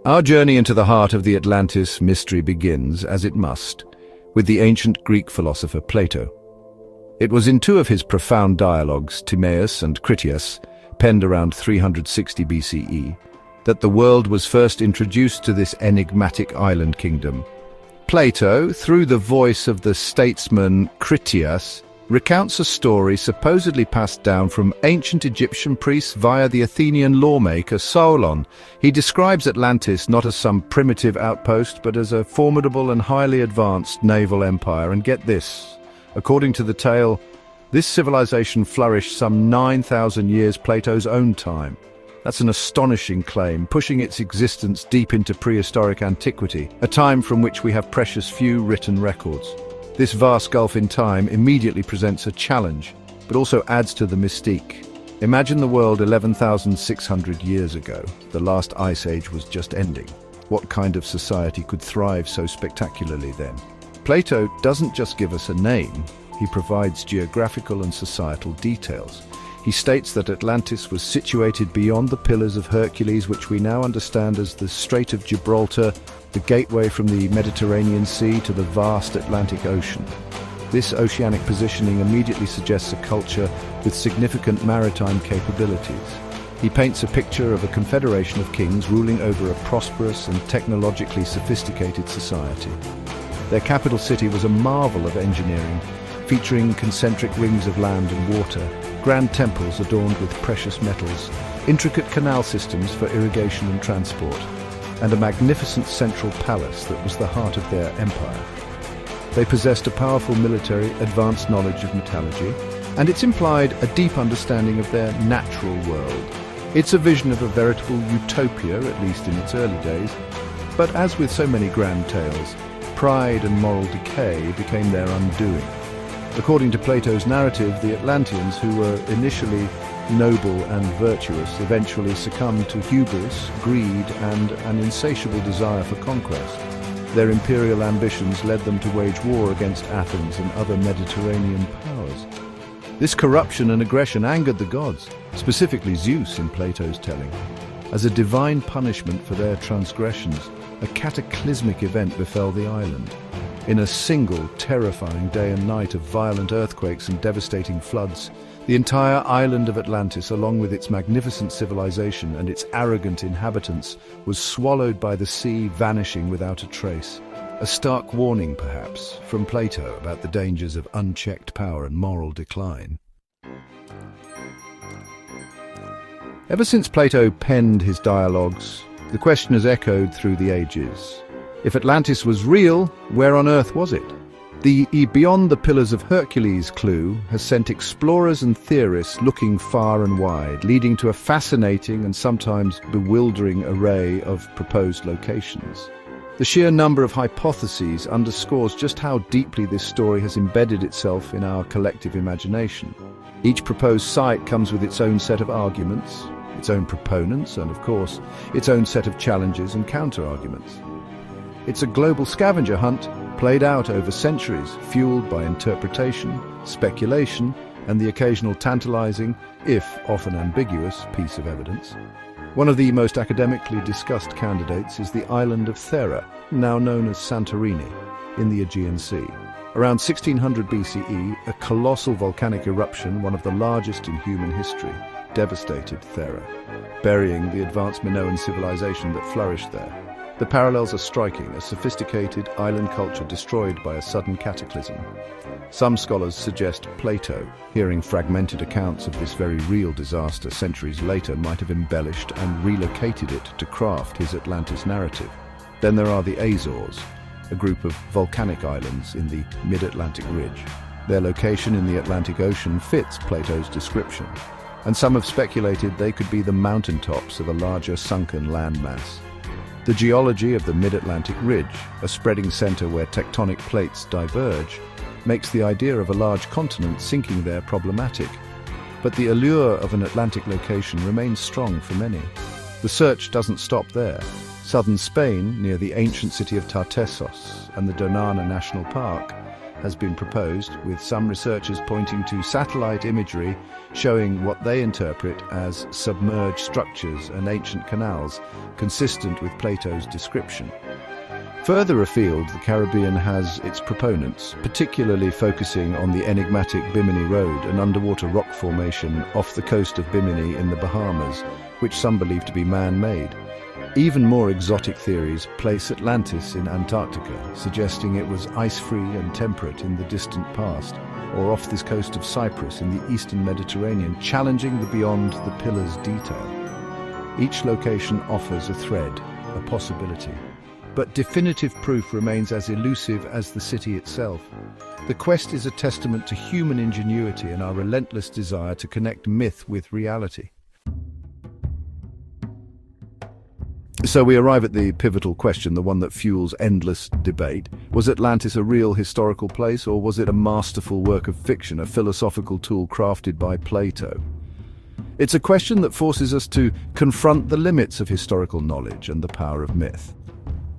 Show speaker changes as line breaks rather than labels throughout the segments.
Our journey into the heart of the Atlantis mystery begins, as it must, with the ancient Greek philosopher Plato. It was in two of his profound dialogues, Timaeus and Critias, penned around 360 BCE, that the world was first introduced to this enigmatic island kingdom. Plato, through the voice of the statesman Critias, recounts a story supposedly passed down from ancient Egyptian priests via the Athenian lawmaker Solon. He describes Atlantis not as some primitive outpost, but as a formidable and highly advanced naval empire. And get this, according to the tale, this civilization flourished some 9,000 years Plato's own time. That's an astonishing claim, pushing its existence deep into prehistoric antiquity, a time from which we have precious few written records. This vast gulf in time immediately presents a challenge, but also adds to the mystique. Imagine the world 11,600 years ago. The last ice age was just ending. What kind of society could thrive so spectacularly then? Plato doesn't just give us a name, he provides geographical and societal details. He states that Atlantis was situated beyond the Pillars of Hercules, which we now understand as the Strait of Gibraltar, the gateway from the Mediterranean Sea to the vast Atlantic Ocean. This oceanic positioning immediately suggests a culture with significant maritime capabilities. He paints a picture of a confederation of kings ruling over a prosperous and technologically sophisticated society. Their capital city was a marvel of engineering, featuring concentric rings of land and water, grand temples adorned with precious metals, intricate canal systems for irrigation and transport, and a magnificent central palace that was the heart of their empire. They possessed a powerful military, advanced knowledge of metallurgy, and it's implied a deep understanding of their natural world. It's a vision of a veritable utopia, at least in its early days, but as with so many grand tales, pride and moral decay became their undoing. According to Plato's narrative, the Atlanteans, who were initially noble and virtuous, eventually succumbed to hubris, greed, and an insatiable desire for conquest. Their imperial ambitions led them to wage war against Athens and other Mediterranean powers. This corruption and aggression angered the gods, specifically Zeus in Plato's telling. As a divine punishment for their transgressions, a cataclysmic event befell the island. In a single terrifying day and night of violent earthquakes and devastating floods, the entire island of Atlantis, along with its magnificent civilization and its arrogant inhabitants, was swallowed by the sea, vanishing without a trace. A stark warning, perhaps, from Plato about the dangers of unchecked power and moral decline. Ever since Plato penned his dialogues, the question has echoed through the ages. If Atlantis was real, where on earth was it? The Beyond the Pillars of Hercules clue has sent explorers and theorists looking far and wide, leading to a fascinating and sometimes bewildering array of proposed locations. The sheer number of hypotheses underscores just how deeply this story has embedded itself in our collective imagination. Each proposed site comes with its own set of arguments, its own proponents, and of course, its own set of challenges and counter-arguments. It's a global scavenger hunt played out over centuries, fueled by interpretation, speculation, and the occasional tantalizing, if often ambiguous, piece of evidence. One of the most academically discussed candidates is the island of Thera, now known as Santorini, in the Aegean Sea. Around 1600 BCE, a colossal volcanic eruption, one of the largest in human history, devastated Thera, burying the advanced Minoan civilization that flourished there. The parallels are striking, a sophisticated island culture destroyed by a sudden cataclysm. Some scholars suggest Plato, hearing fragmented accounts of this very real disaster centuries later, might have embellished and relocated it to craft his Atlantis narrative. Then there are the Azores, a group of volcanic islands in the mid-Atlantic ridge. Their location in the Atlantic Ocean fits Plato's description, and some have speculated they could be the mountaintops of a larger sunken landmass. The geology of the mid-Atlantic ridge, a spreading center where tectonic plates diverge, makes the idea of a large continent sinking there problematic. But the allure of an Atlantic location remains strong for many. The search doesn't stop there. Southern Spain, near the ancient city of Tartessos and the Donana National Park, has been proposed, with some researchers pointing to satellite imagery showing what they interpret as submerged structures and ancient canals, consistent with Plato's description. Further afield, the Caribbean has its proponents, particularly focusing on the enigmatic Bimini Road, an underwater rock formation off the coast of Bimini in the Bahamas, which some believe to be man-made. Even more exotic theories place Atlantis in Antarctica, suggesting it was ice-free and temperate in the distant past, or off this coast of Cyprus in the eastern Mediterranean, challenging the beyond the pillars detail. Each location offers a thread, a possibility. But definitive proof remains as elusive as the city itself. The quest is a testament to human ingenuity and our relentless desire to connect myth with reality. So we arrive at the pivotal question, the one that fuels endless debate. Was Atlantis a real historical place, or was it a masterful work of fiction, a philosophical tool crafted by Plato? It's a question that forces us to confront the limits of historical knowledge and the power of myth.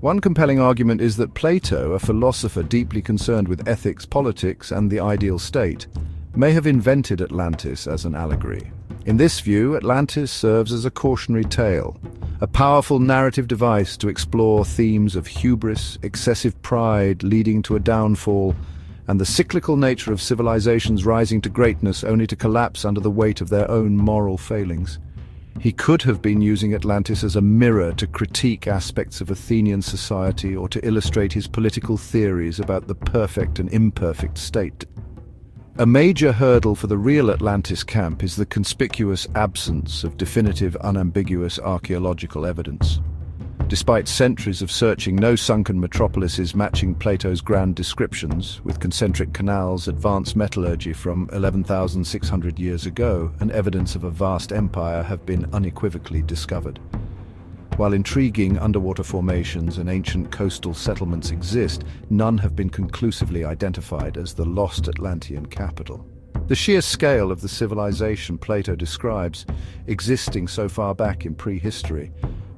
One compelling argument is that Plato, a philosopher deeply concerned with ethics, politics, and the ideal state, may have invented Atlantis as an allegory. In this view, Atlantis serves as a cautionary tale, a powerful narrative device to explore themes of hubris, excessive pride leading to a downfall, and the cyclical nature of civilizations rising to greatness only to collapse under the weight of their own moral failings. He could have been using Atlantis as a mirror to critique aspects of Athenian society or to illustrate his political theories about the perfect and imperfect state. A major hurdle for the real Atlantis camp is the conspicuous absence of definitive, unambiguous archaeological evidence. Despite centuries of searching, no sunken metropolis is matching Plato's grand descriptions, with concentric canals, advanced metallurgy from 11,600 years ago, and evidence of a vast empire have been unequivocally discovered. While intriguing underwater formations and ancient coastal settlements exist, none have been conclusively identified as the lost Atlantean capital. The sheer scale of the civilization Plato describes, existing so far back in prehistory,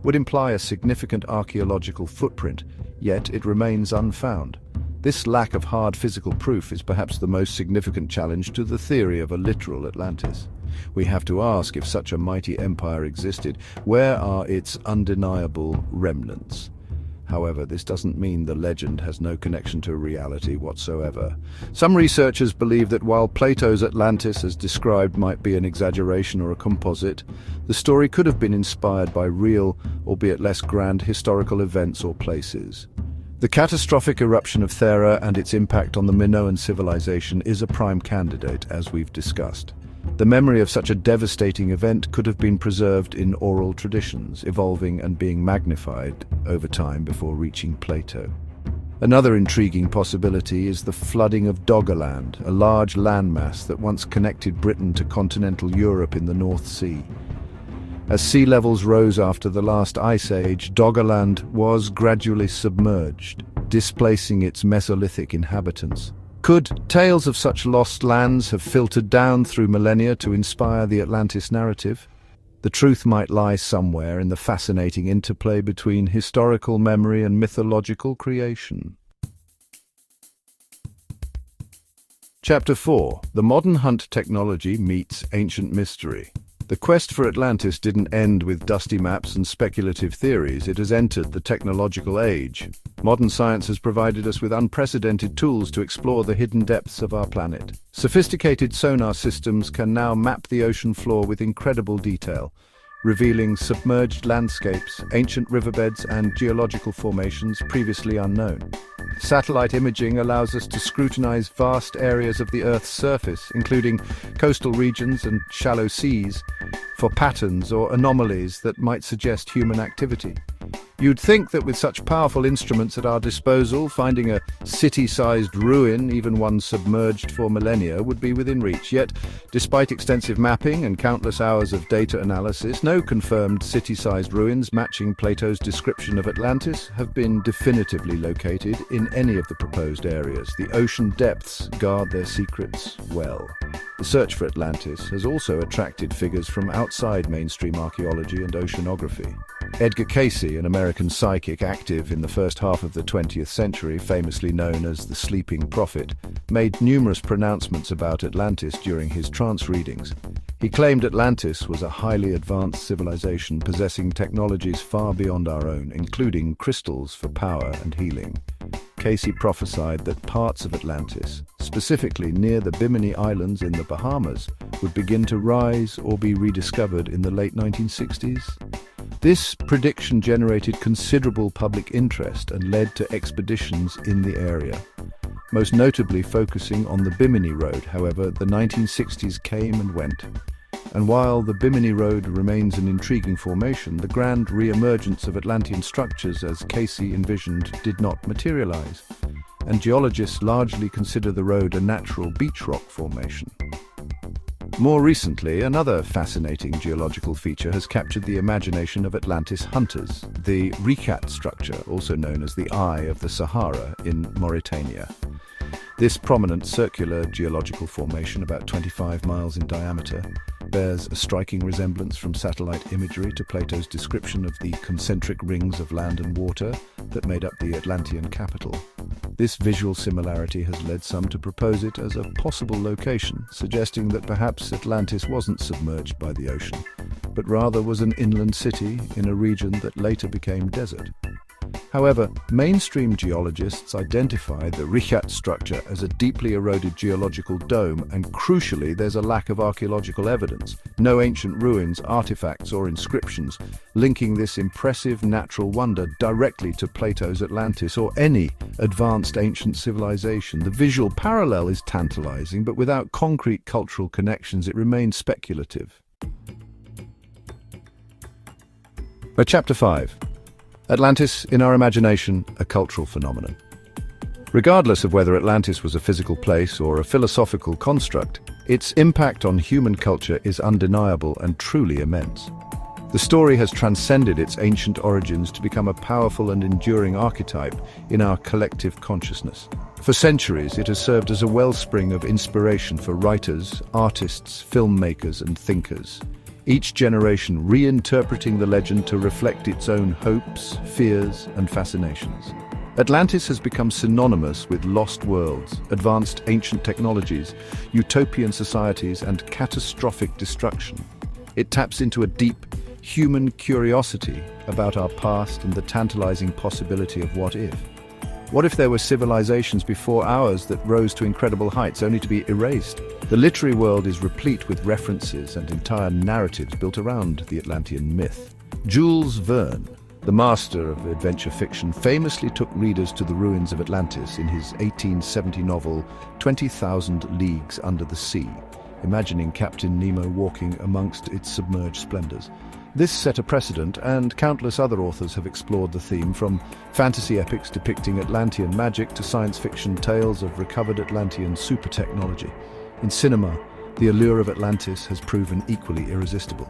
would imply a significant archaeological footprint, yet it remains unfound. This lack of hard physical proof is perhaps the most significant challenge to the theory of a literal Atlantis. We have to ask, if such a mighty empire existed, where are its undeniable remnants? However, this doesn't mean the legend has no connection to reality whatsoever. Some researchers believe that while Plato's Atlantis as described might be an exaggeration or a composite, the story could have been inspired by real, albeit less grand, historical events or places. The catastrophic eruption of Thera and its impact on the Minoan civilization is a prime candidate, as we've discussed. The memory of such a devastating event could have been preserved in oral traditions, evolving and being magnified over time before reaching Plato. Another intriguing possibility is the flooding of Doggerland, a large landmass that once connected Britain to continental Europe in the North Sea. As sea levels rose after the last ice age, Doggerland was gradually submerged, displacing its Mesolithic inhabitants. Could tales of such lost lands have filtered down through millennia to inspire the Atlantis narrative? The truth might lie somewhere in the fascinating interplay between historical memory and mythological creation. Chapter 4. The modern hunt technology meets ancient mystery. The quest for Atlantis didn't end with dusty maps and speculative theories. It has entered the technological age. Modern science has provided us with unprecedented tools to explore the hidden depths of our planet. Sophisticated sonar systems can now map the ocean floor with incredible detail, revealing submerged landscapes, ancient riverbeds, and geological formations previously unknown. Satellite imaging allows us to scrutinize vast areas of the Earth's surface, including coastal regions and shallow seas, for patterns or anomalies that might suggest human activity. You'd think that with such powerful instruments at our disposal, finding a city-sized ruin, even one submerged for millennia, would be within reach. Yet, despite extensive mapping and countless hours of data analysis, no confirmed city-sized ruins matching Plato's description of Atlantis have been definitively located in any of the proposed areas. The ocean depths guard their secrets well. The search for Atlantis has also attracted figures from outside mainstream archaeology and oceanography. Edgar Cayce, an American psychic active in the first half of the 20th century, famously known as the Sleeping Prophet, made numerous pronouncements about Atlantis during his trance readings. He claimed Atlantis was a highly advanced civilization possessing technologies far beyond our own, including crystals for power and healing. Cayce prophesied that parts of Atlantis, specifically near the Bimini Islands in the Bahamas, would begin to rise or be rediscovered in the late 1960s. This prediction generated considerable public interest and led to expeditions in the area. Most notably focusing on the Bimini Road, however, the 1960s came and went. And while the Bimini Road remains an intriguing formation, the grand re-emergence of Atlantean structures as Cayce envisioned did not materialize, and geologists largely consider the road a natural beach rock formation. More recently, another fascinating geological feature has captured the imagination of Atlantis hunters, the Rikat structure, also known as the Eye of the Sahara in Mauritania. This prominent circular geological formation, about 25 miles in diameter, bears a striking resemblance from satellite imagery to Plato's description of the concentric rings of land and water that made up the Atlantean capital. This visual similarity has led some to propose it as a possible location, suggesting that perhaps Atlantis wasn't submerged by the ocean, but rather was an inland city in a region that later became desert. However, mainstream geologists identify the Rikat structure as a deeply eroded geological dome, and crucially, there's a lack of archaeological evidence, no ancient ruins, artifacts, or inscriptions linking this impressive natural wonder directly to Plato's Atlantis or any advanced ancient civilization. The visual parallel is tantalizing, but without concrete cultural connections, it remains speculative. Chapter 5. Atlantis, in our imagination, a cultural phenomenon. Regardless of whether Atlantis was a physical place or a philosophical construct, its impact on human culture is undeniable and truly immense. The story has transcended its ancient origins to become a powerful and enduring archetype in our collective consciousness. For centuries, it has served as a wellspring of inspiration for writers, artists, filmmakers, and thinkers. Each generation reinterpreting the legend to reflect its own hopes, fears, and fascinations. Atlantis has become synonymous with lost worlds, advanced ancient technologies, utopian societies, and catastrophic destruction. It taps into a deep, human curiosity about our past and the tantalizing possibility of what if. What if there were civilizations before ours that rose to incredible heights only to be erased? The literary world is replete with references and entire narratives built around the Atlantean myth. Jules Verne, the master of adventure fiction, famously took readers to the ruins of Atlantis in his 1870 novel 20,000 Leagues Under the Sea, imagining Captain Nemo walking amongst its submerged splendors. This set a precedent, and countless other authors have explored the theme, from fantasy epics depicting Atlantean magic to science fiction tales of recovered Atlantean super technology. In cinema, the allure of Atlantis has proven equally irresistible.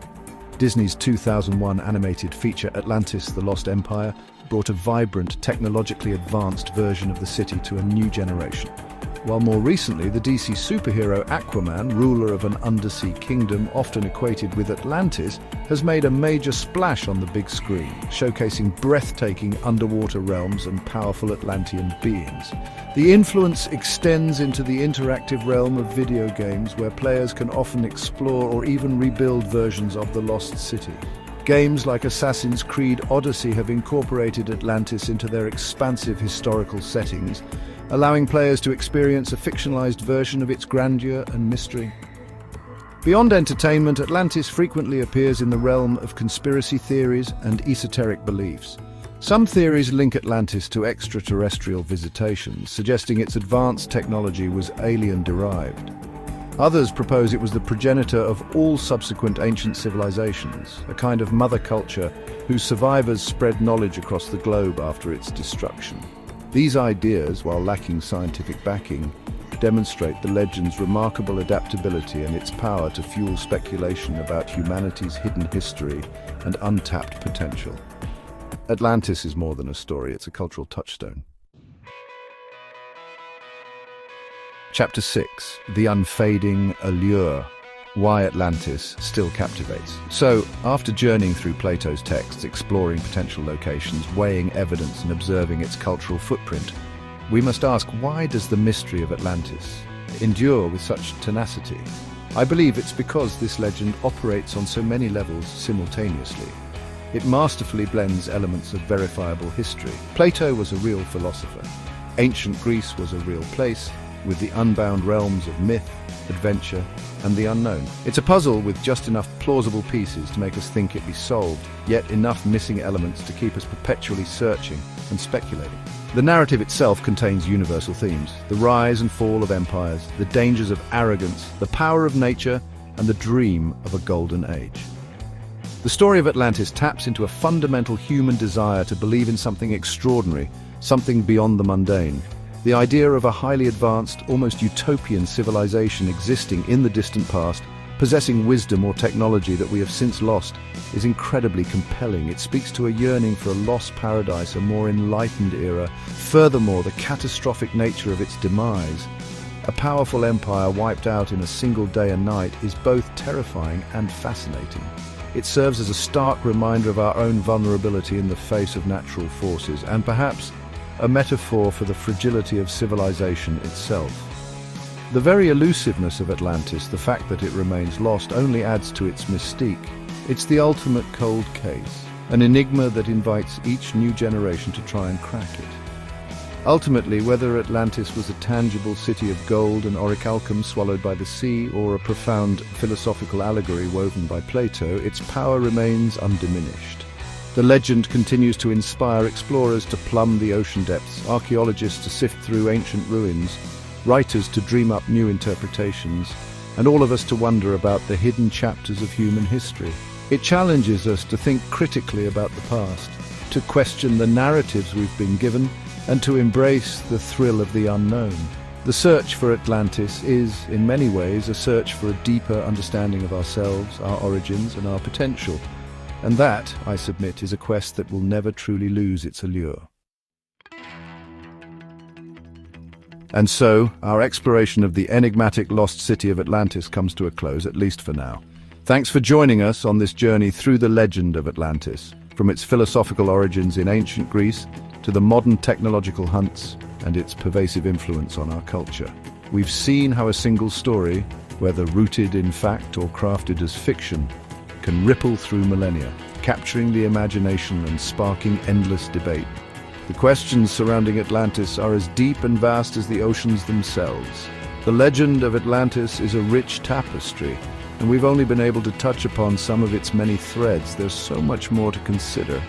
Disney's 2001 animated feature Atlantis: The Lost Empire brought a vibrant, technologically advanced version of the city to a new generation. While more recently, the DC superhero Aquaman, ruler of an undersea kingdom often equated with Atlantis, has made a major splash on the big screen, showcasing breathtaking underwater realms and powerful Atlantean beings. The influence extends into the interactive realm of video games, where players can often explore or even rebuild versions of the Lost City. Games like Assassin's Creed Odyssey have incorporated Atlantis into their expansive historical settings, allowing players to experience a fictionalized version of its grandeur and mystery. Beyond entertainment, Atlantis frequently appears in the realm of conspiracy theories and esoteric beliefs. Some theories link Atlantis to extraterrestrial visitations, suggesting its advanced technology was alien-derived. Others propose it was the progenitor of all subsequent ancient civilizations, a kind of mother culture whose survivors spread knowledge across the globe after its destruction. These ideas, while lacking scientific backing, demonstrate the legend's remarkable adaptability and its power to fuel speculation about humanity's hidden history and untapped potential. Atlantis is more than a story, it's a cultural touchstone. Chapter 6. The Unfading Allure. why Atlantis still captivates. So, after journeying through Plato's texts, exploring potential locations, weighing evidence and observing its cultural footprint, we must ask, why does the mystery of Atlantis endure with such tenacity? I believe it's because this legend operates on so many levels simultaneously. It masterfully blends elements of verifiable history. Plato was a real philosopher. Ancient Greece was a real place, with the unbound realms of myth, adventure, and the unknown. It's a puzzle with just enough plausible pieces to make us think it be solved, yet enough missing elements to keep us perpetually searching and speculating. The narrative itself contains universal themes: the rise and fall of empires, the dangers of arrogance, the power of nature, and the dream of a golden age. The story of Atlantis taps into a fundamental human desire to believe in something extraordinary, something beyond the mundane. The idea of a highly advanced, almost utopian civilization existing in the distant past, possessing wisdom or technology that we have since lost, is incredibly compelling. It speaks to a yearning for a lost paradise, a more enlightened era. Furthermore, the catastrophic nature of its demise, a powerful empire wiped out in a single day and night, is both terrifying and fascinating. It serves as a stark reminder of our own vulnerability in the face of natural forces, and perhaps a metaphor for the fragility of civilization itself. The very elusiveness of Atlantis, the fact that it remains lost, only adds to its mystique. It's the ultimate cold case, an enigma that invites each new generation to try and crack it. Ultimately, whether Atlantis was a tangible city of gold and orichalcum swallowed by the sea, or a profound philosophical allegory woven by Plato, its power remains undiminished. The legend continues to inspire explorers to plumb the ocean depths, archaeologists to sift through ancient ruins, writers to dream up new interpretations, and all of us to wonder about the hidden chapters of human history. It challenges us to think critically about the past, to question the narratives we've been given, and to embrace the thrill of the unknown. The search for Atlantis is, in many ways, a search for a deeper understanding of ourselves, our origins, and our potential. And that, I submit, is a quest that will never truly lose its allure. And so, our exploration of the enigmatic lost city of Atlantis comes to a close, at least for now. Thanks for joining us on this journey through the legend of Atlantis, from its philosophical origins in ancient Greece to the modern technological hunts and its pervasive influence on our culture. We've seen how a single story, whether rooted in fact or crafted as fiction, can ripple through millennia, capturing the imagination and sparking endless debate. The questions surrounding Atlantis are as deep and vast as the oceans themselves. The legend of Atlantis is a rich tapestry, and we've only been able to touch upon some of its many threads. There's so much more to consider.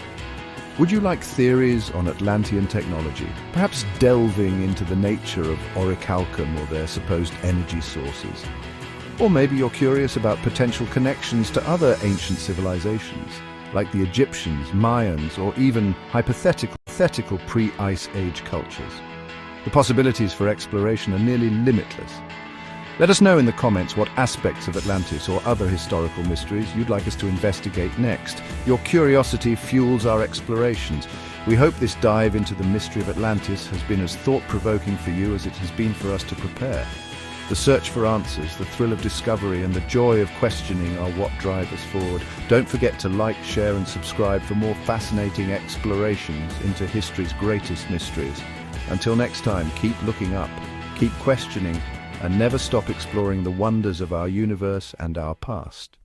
Would you like theories on Atlantean technology, perhaps delving into the nature of orichalcum or their supposed energy sources? Or maybe you're curious about potential connections to other ancient civilizations, like the Egyptians, Mayans, or even hypothetical pre-Ice Age cultures. The possibilities for exploration are nearly limitless. Let us know in the comments what aspects of Atlantis or other historical mysteries you'd like us to investigate next. Your curiosity fuels our explorations. We hope this dive into the mystery of Atlantis has been as thought-provoking for you as it has been for us to prepare. The search for answers, the thrill of discovery, and the joy of questioning are what drive us forward. Don't forget to like, share, and subscribe for more fascinating explorations into history's greatest mysteries. Until next time, keep looking up, keep questioning, and never stop exploring the wonders of our universe and our past.